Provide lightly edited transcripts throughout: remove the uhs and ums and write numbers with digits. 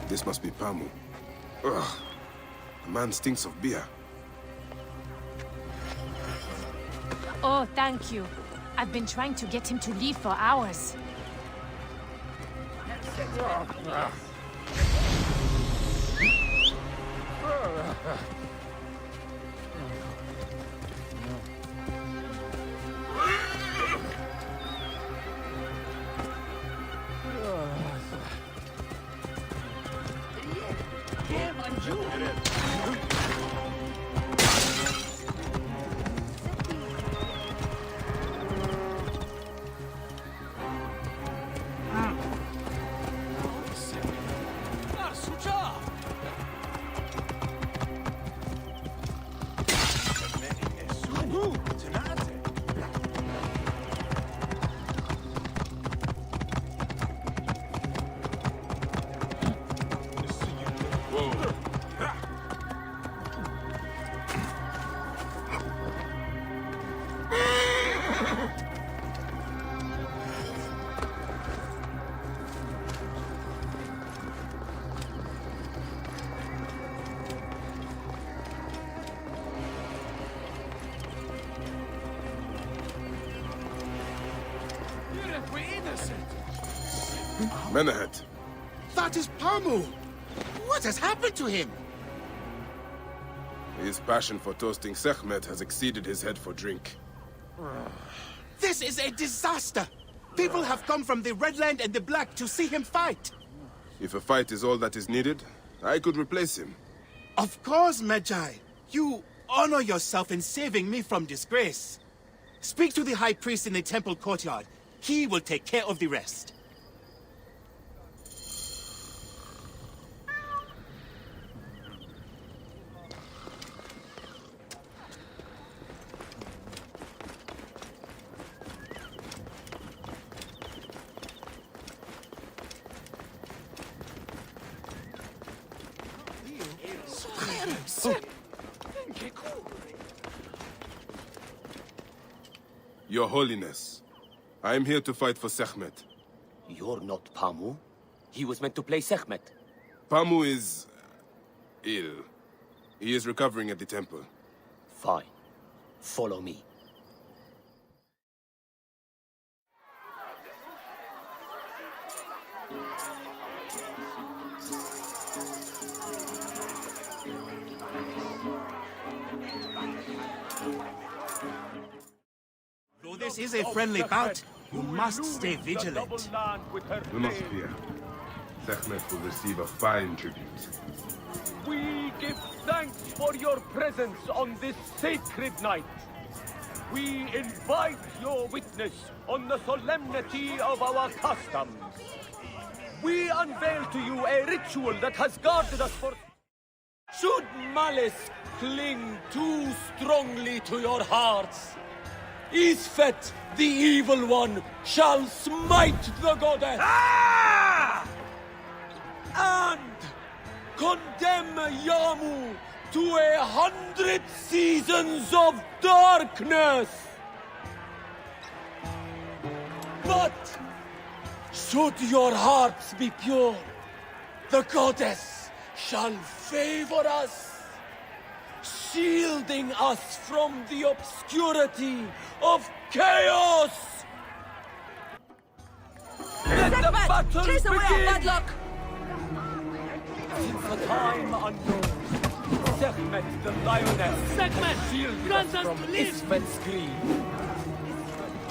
This must be Pamu. Ugh. The man stinks of beer. Oh, thank you. I've been trying to get him to leave for hours. Menahet. That is Pamu! What has happened to him? His passion for toasting Sekhmet has exceeded his head for drink. This is a disaster! People have come from the Red Land and the Black to see him fight. If a fight is all that is needed, I could replace him. Of course, Magi. You honor yourself in saving me from disgrace. Speak to the High Priest in the temple courtyard. He will take care of the rest. Your Holiness, I am here to fight for Sekhmet. You're not Pamu. He was meant to play Sekhmet. Pamu is ill. He is recovering at the temple. Fine. Follow me. Though this is a friendly bout, you must stay vigilant. Do not fear. Sekhmet will receive a fine tribute. We give thanks for your presence on this sacred night. We invite your witness on the solemnity of our customs. We unveil to you a ritual that has guarded us for... Should malice cling too strongly to your hearts, Isfet, the evil one, shall smite the goddess! Ah! And condemn Yamu to 100 seasons of darkness! But should your hearts be pure, the goddess shall favor us, shielding us from the obscurity of chaos! Let the battle chase away our begin! bad luck! Since a time unknown, Sekhmet the lioness Sekhmet, shielded grant us from to live! Isfet's greed.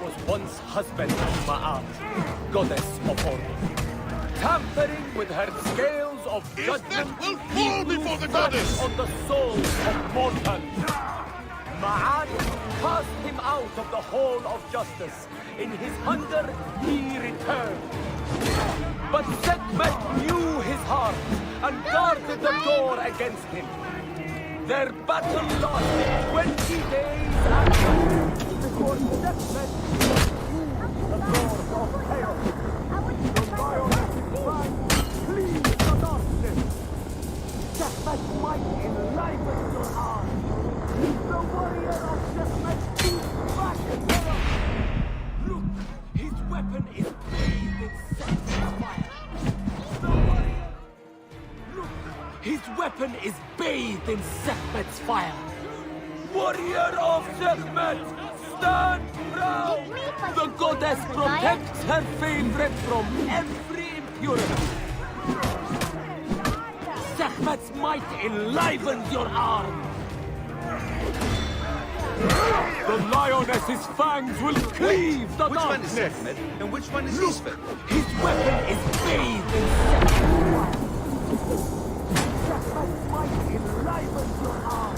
Was once husband of Ma'at, goddess of order. Tampering with her scales of judgment will fall before the goddess! on the souls of mortals. Ma'at cast him out of the hall of justice. In his hunger, he returned. But Sekhmet knew his heart and guarded the door against him. Their battle lasted 20 days and before Sekhmet the doors of chaos. The violent tried flee the darkness. Sekhmet's might enlivened your heart. The warrior of Sekhmet beats back terror. Look, his weapon is bathed in Sekhmet's fire. The warrior His weapon is bathed in Sekhmet's fire. Warrior of Sekhmet, stand proud! The goddess protects her favorite from every impurity. Sekhmet's might enlivens your arm. The lioness's fangs will cleave the Which one is darkness. Sekhmet and which one is Isfet? His weapon is bathed in Sekhmet's fire. Sekhmet's might enlivens your arm.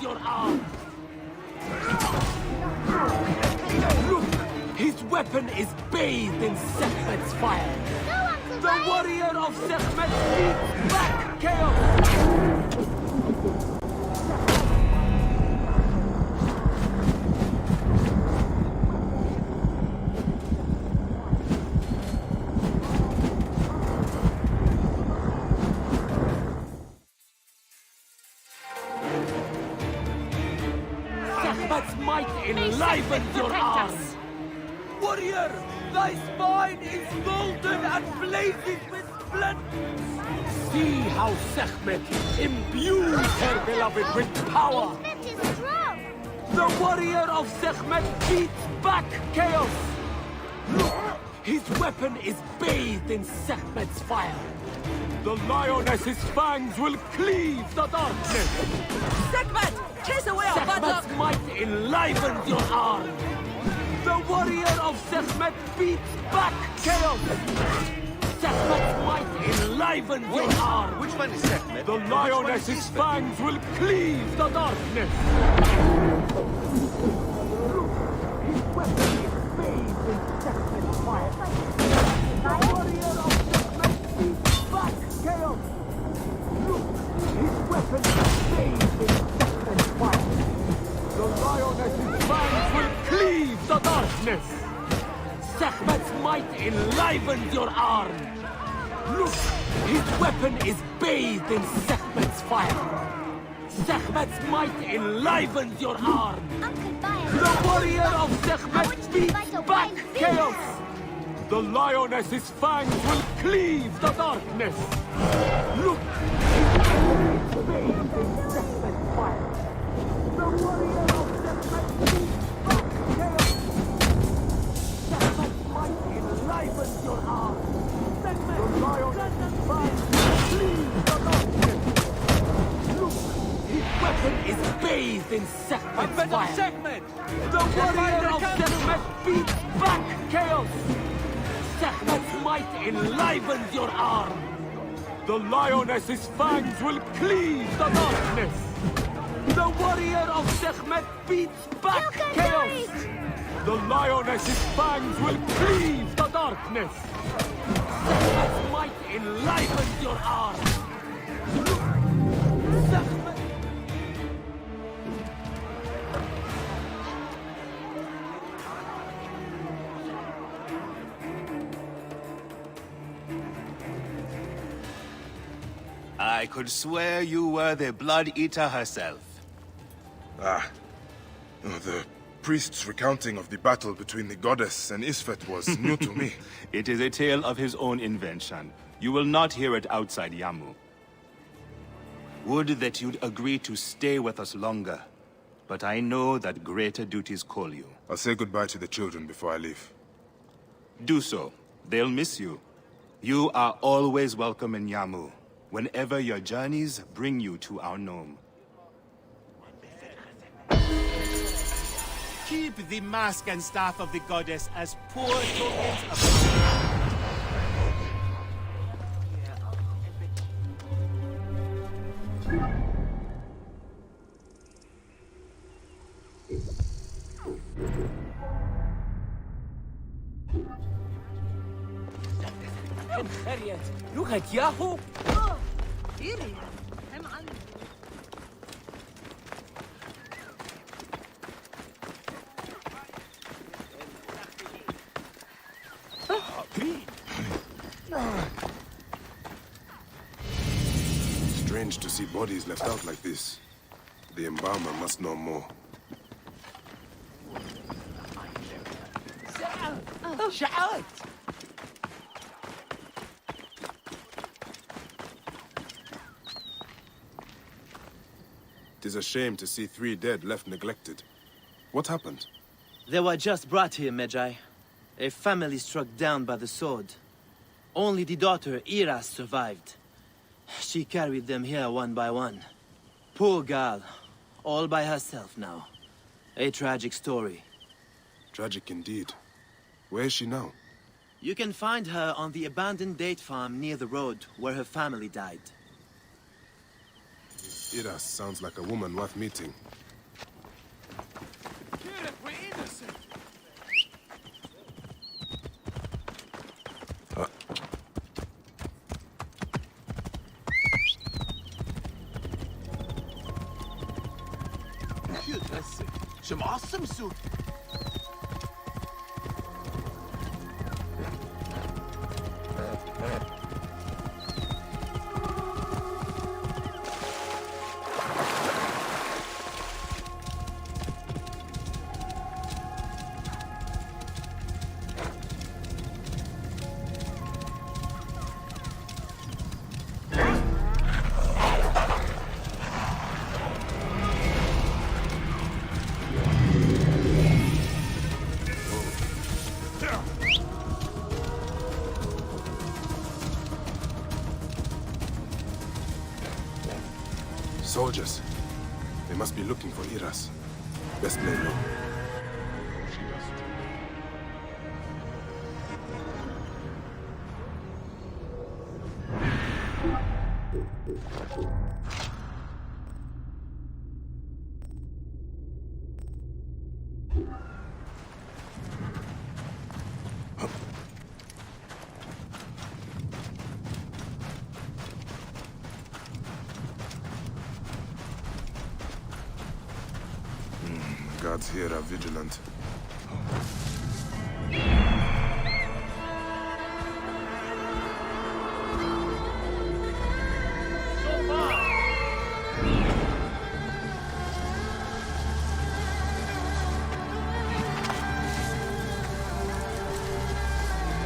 Your arm. Look, his weapon is bathed in Sekhmet's fire. The warrior of Sekhmet beats back chaos. Sekhmet's might enlivens your arm. Warrior, thy spine is golden and blazing with splendor. See how Sekhmet imbues her beloved with power. The warrior of Sekhmet beats back chaos. Look, his weapon is bathed in Sekhmet's fire. The lioness's fangs will cleave the darkness. Sekhmet! Chase away our bad luck! Sekhmet's might enlivens your arm. The warrior of Sekhmet beats back chaos. Sekhmet's might enlivens your arm. Which one is Sekhmet? The and which one is lioness's Isfet? fangs will cleave the darkness. His weapon is bathed in Sekhmet's fire. The warrior of Sekhmet beats back chaos. Look, his weapon is bathed in Sekhmet's fire. The lioness's fangs will cleave the darkness. Sekhmet's might enlivens your arm. Look, his weapon is bathed in Sekhmet's fire. Sekhmet's might enlivens your arm. The warrior of Sekhmet beats back chaos. The lioness's fangs will cleave the darkness. Look, his weapon is bathed in Sekhmet's fire. The warrior of Sekhmet beats back chaos. Sekhmet's might enlivens your arm. The lioness's fangs will cleave the darkness. Look, his weapon is bathed in Sekhmet's fire. Sekhmet! The warrior of Sekhmet beats back chaos. Sekhmet's might enlivens your arm. The lioness's fangs will cleave the darkness. The warrior of Sekhmet beats back chaos. The lioness's fangs will cleave the darkness. Sekhmet's might enlivens your arm. Sekhmet. I could swear you were the Blood Eater herself. Ah. Oh, the priest's recounting of the battle between the goddess and Isfet was new to me. It is a tale of his own invention. You will not hear it outside Yamu. Would that you'd agree to stay with us longer. But I know that greater duties call you. I'll say goodbye to the children before I leave. Do so. They'll miss you. You are always welcome in Yamu, whenever your journeys bring you to our Nome. Keep the mask and staff of the goddess as poor tokens of... fucking chariot! Look at Yahoo! إيري هم عني Strange to see bodies left out like this. The embalmer must know more. Shout! It is a shame to see 3 dead left neglected. What happened? They were just brought here, Magi. A family struck down by the sword. Only the daughter, Iras, survived. She carried them here one by one. Poor girl. All by herself now. A tragic story. Tragic indeed. Where is she now? You can find her on the abandoned date farm near the road where her family died. Iras sounds like a woman worth meeting. Soldiers. They must be looking for Iras. Best lay low. Guards here are vigilant.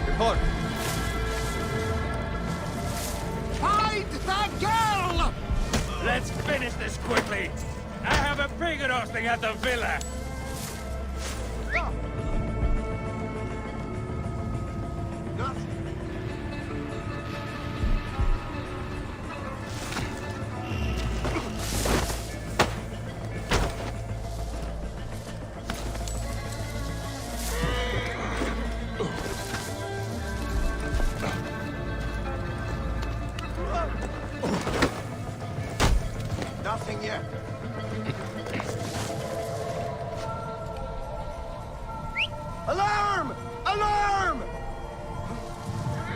Report! Find that girl! Let's finish this quickly! I have a bigger hosting at the villa! Nothing yet. Alarm! Alarm!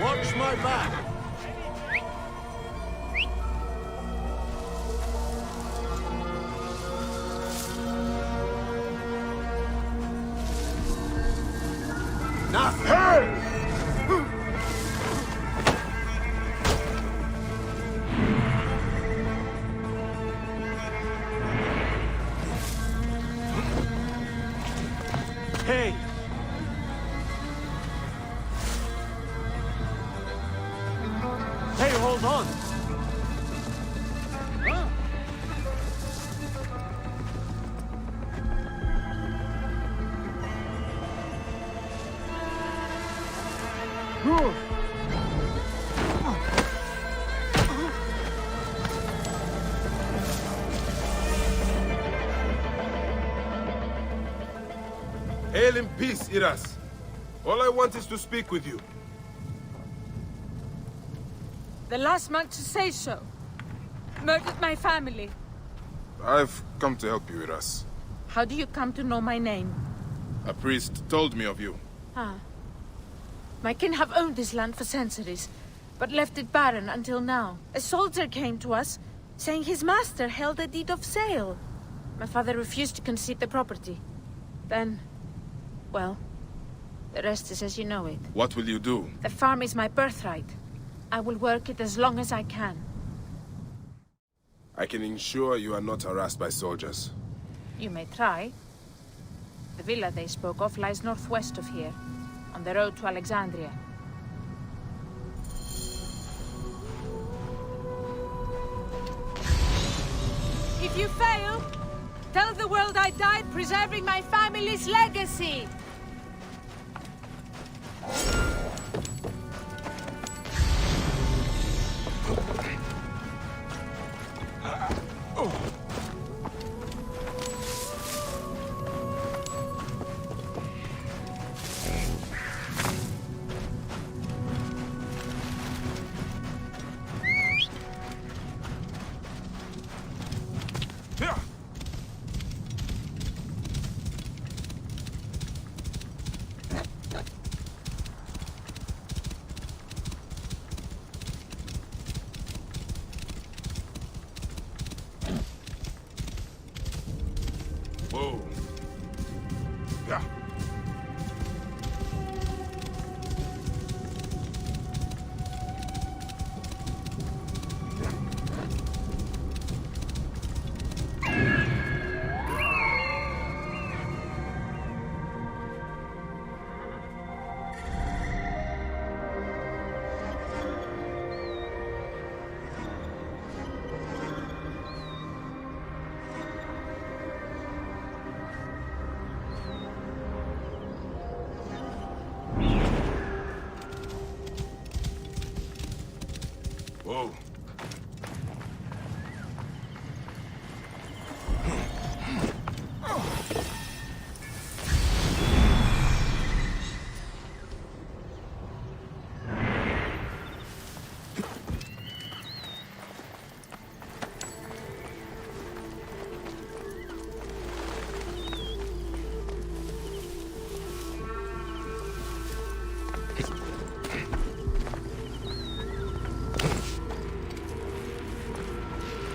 Watch my back. Nothing! Hey! Hey, hold on! Hail in peace, Iras. All I want is to speak with you. The last monk to say so. Murdered my family. I've come to help you, Iras. How do you come to know my name? A priest told me of you. Ah. My kin have owned this land for centuries. but left it barren until now. A soldier came to us, saying his master held a deed of sale. My father refused to concede the property. Then, well, the rest is as you know it. What will you do? The farm is my birthright. I will work it as long as I can. I can ensure you are not harassed by soldiers. You may try. The villa they spoke of lies northwest of here, on the road to Alexandria. If you fail, tell the world I died preserving my family's legacy! Whoa. Yeah. Whoa.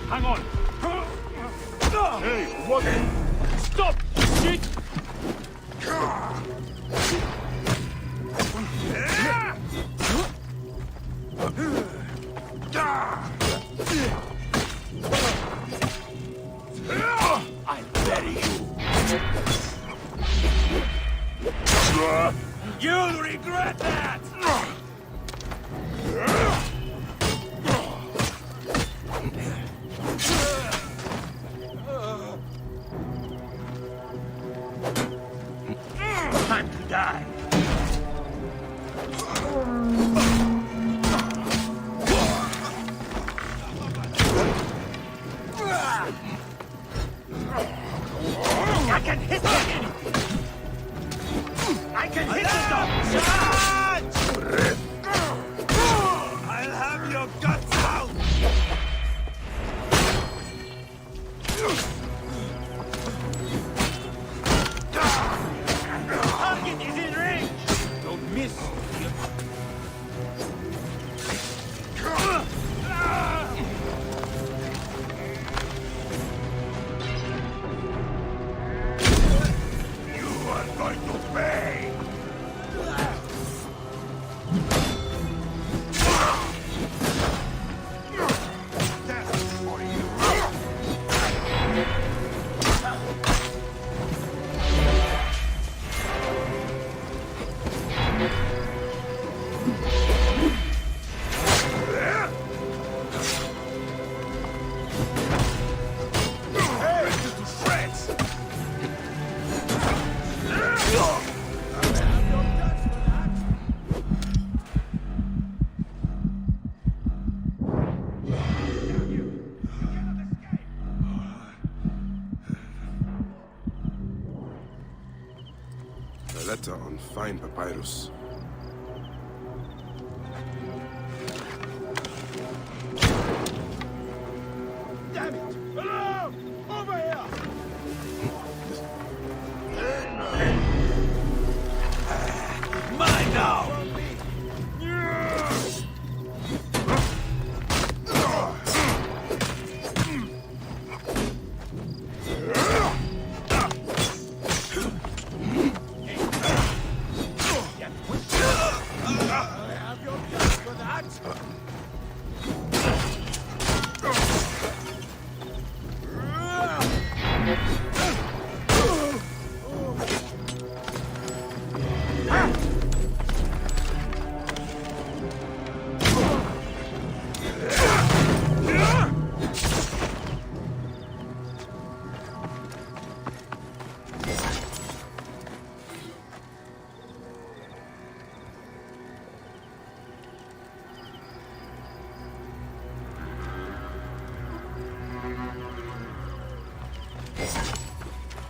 Hang on! Hey, what? Stop! Shit! I'll bury you! You'll regret that! Time to die. I can hit the I can hit the dog. I'll have your guts out. Target is in range. Don't miss. You are going to pay. That's for you. A letter on fine papyrus. Damn it! Hello! Over here! Mine now!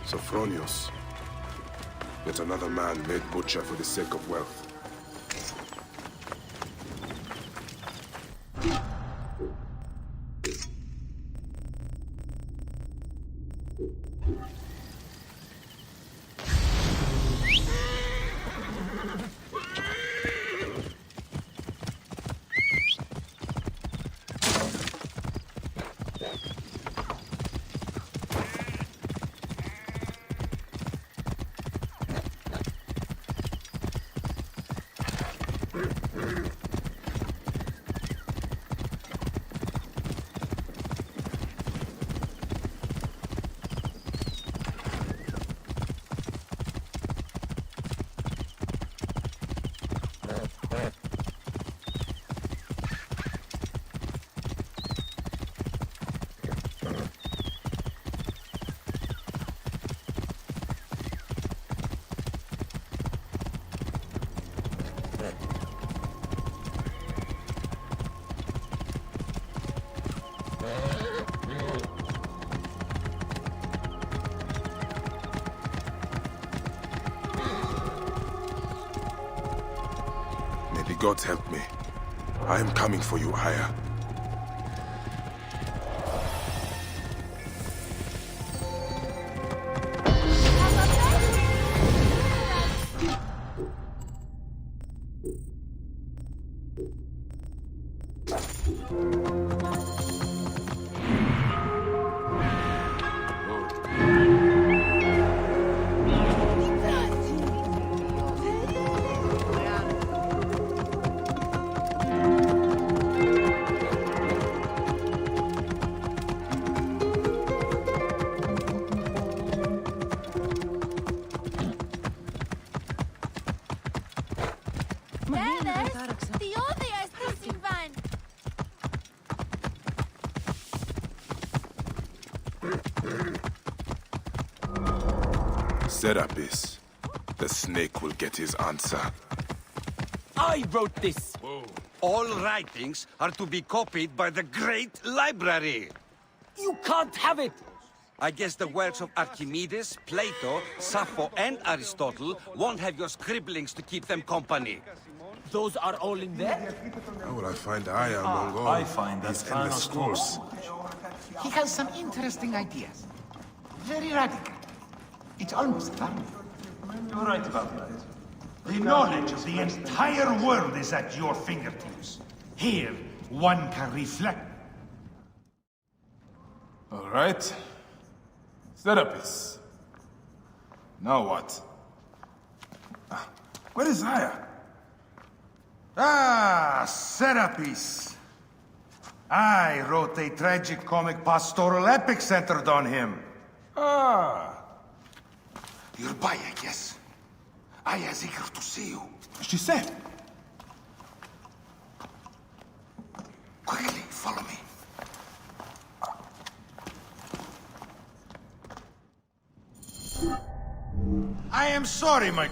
Sophronius. Yet another man made butcher for the sake of wealth. May the gods help me. I am coming for you, Aya. Serapis. The snake will get his answer. I wrote this. All writings are to be copied by the Great Library. You can't have it. I guess the works of Archimedes, Plato, Sappho, and Aristotle won't have your scribblings to keep them company. Those are all in there? How will I find Aya among all I find that these endless scrolls? He has some interesting ideas. Very radical. It's almost fun. You're right about that. The knowledge of the entire world is at your fingertips. Here, one can reflect. All right. Serapis. Now what? Where is Aya? Ah, Serapis. I wrote a tragic-comic pastoral epic centered on him. Ah. You're by, I guess. Aya's eager to see you. She said. Quickly, follow me. I am sorry, my...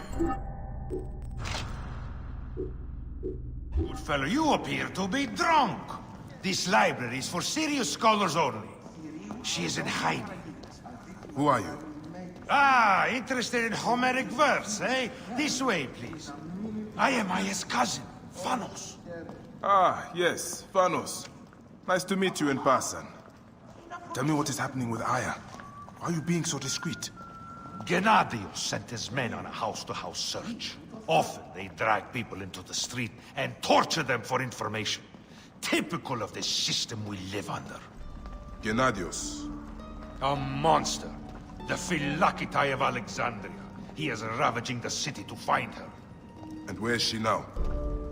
Good fellow, you appear to be drunk. This library is for serious scholars only. She is in hiding. Who are you? Ah, interested in Homeric verse, eh? This way, please. I am Aya's cousin, Phanos. Ah, yes, Phanos. Nice to meet you in person. Tell me what is happening with Aya. Why are you being so discreet? Gennadios sent his men on a house-to-house search. Often they drag people into the street and torture them for information. Typical of the system we live under. Gennadios. A monster. The Philokitai of Alexandria. He is ravaging the city to find her. And where is she now?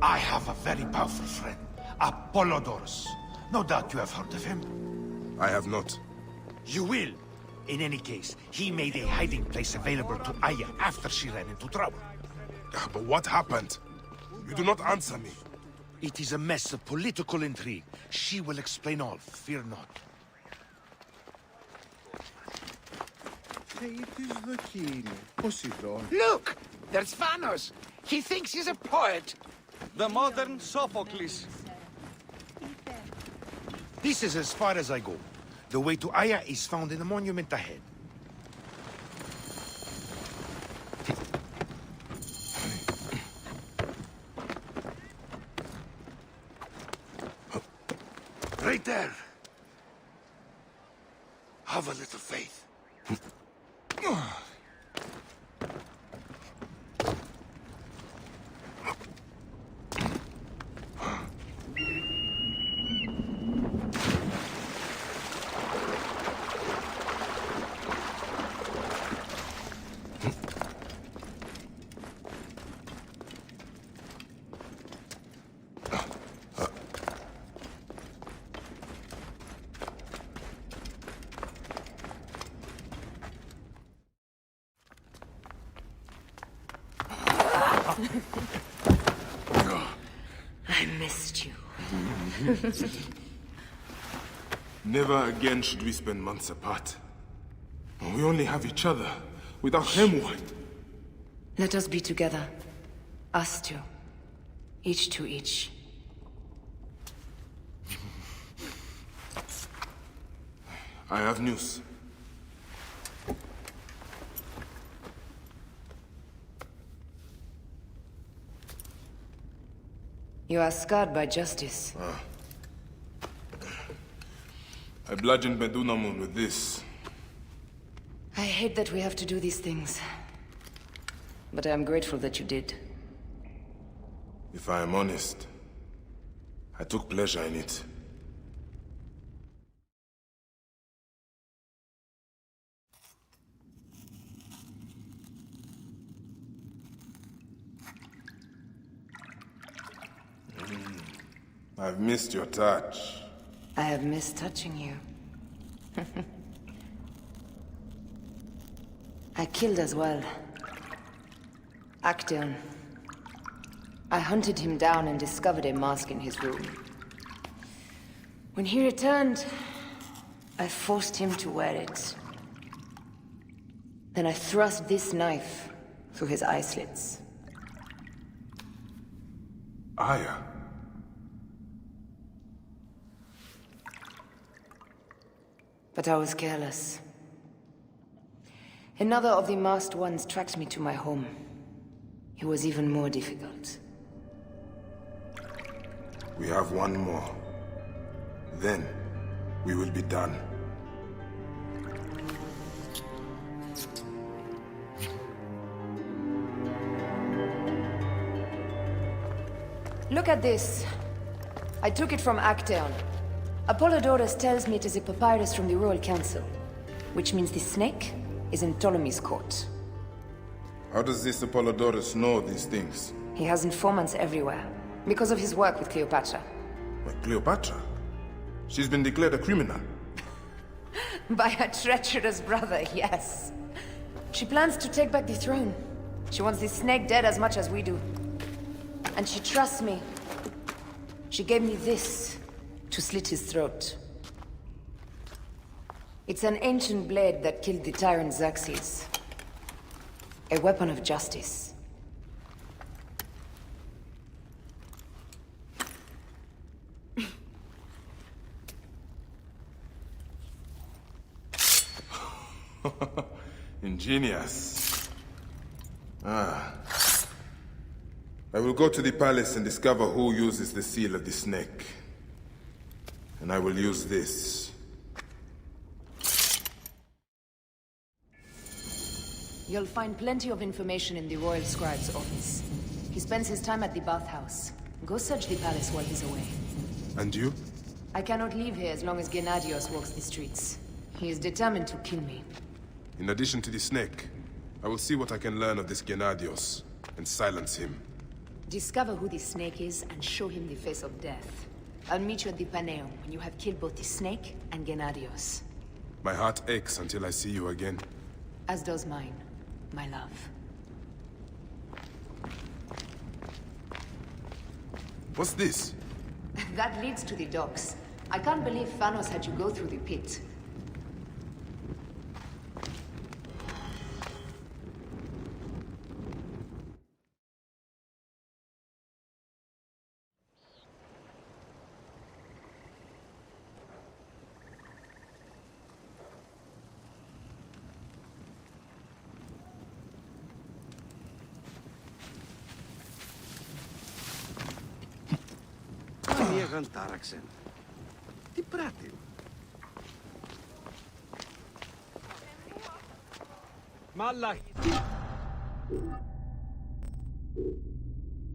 I have a very powerful friend, Apollodorus. No doubt you have heard of him. I have not. You will. In any case, he made a hiding place available to Aya after she ran into trouble. But what happened? You do not answer me. It is a mess of political intrigue. She will explain all, fear not. Look! There's Vanos! He thinks he's a poet! The modern Sophocles. This is as far as I go. The way to Aya is found in the monument ahead. Right there. Have a little faith. I missed you. Never again should we spend months apart. We only have each other. Without him, what? Let us be together. Us two. Each to each. I have news. You are scarred by justice. I bludgeoned Medunamun with this. I hate that we have to do these things. But I am grateful that you did. If I am honest, I took pleasure in it. I've missed your touch. I have missed touching you. I killed as well. Actaeon. I hunted him down and discovered a mask in his room. When he returned, I forced him to wear it. Then I thrust this knife through his eye slits. Aya. But I was careless. Another of the masked ones tracked me to my home. It was even more difficult. We have one more. Then, we will be done. Look at this. I took it from Actaeon. Apollodorus tells me it is a papyrus from the Royal Council, which means the snake is in Ptolemy's court. How does this Apollodorus know these things? He has informants everywhere, because of his work with Cleopatra. But Cleopatra? She's been declared a criminal. By her treacherous brother, yes. She plans to take back the throne. She wants the snake dead as much as we do. And she trusts me. She gave me this to slit his throat. It's an ancient blade that killed the tyrant Xerxes. A weapon of justice. Ingenious. I will go to the palace and discover who uses the seal of the snake. And I will use this. You'll find plenty of information in the Royal Scribe's office. He spends his time at the bathhouse. Go search the palace while he's away. And you? I cannot leave here as long as Gennadios walks the streets. He is determined to kill me. In addition to the snake, I will see what I can learn of this Gennadios and silence him. Discover who the snake is and show him the face of death. I'll meet you at the Paneum when you have killed both the snake and Gennadios. My heart aches until I see you again. As does mine, my love. What's this? That leads to the docks. I can't believe Thanos had you go through the pit. Μία τάραξεν. Τι πράττει. Malach.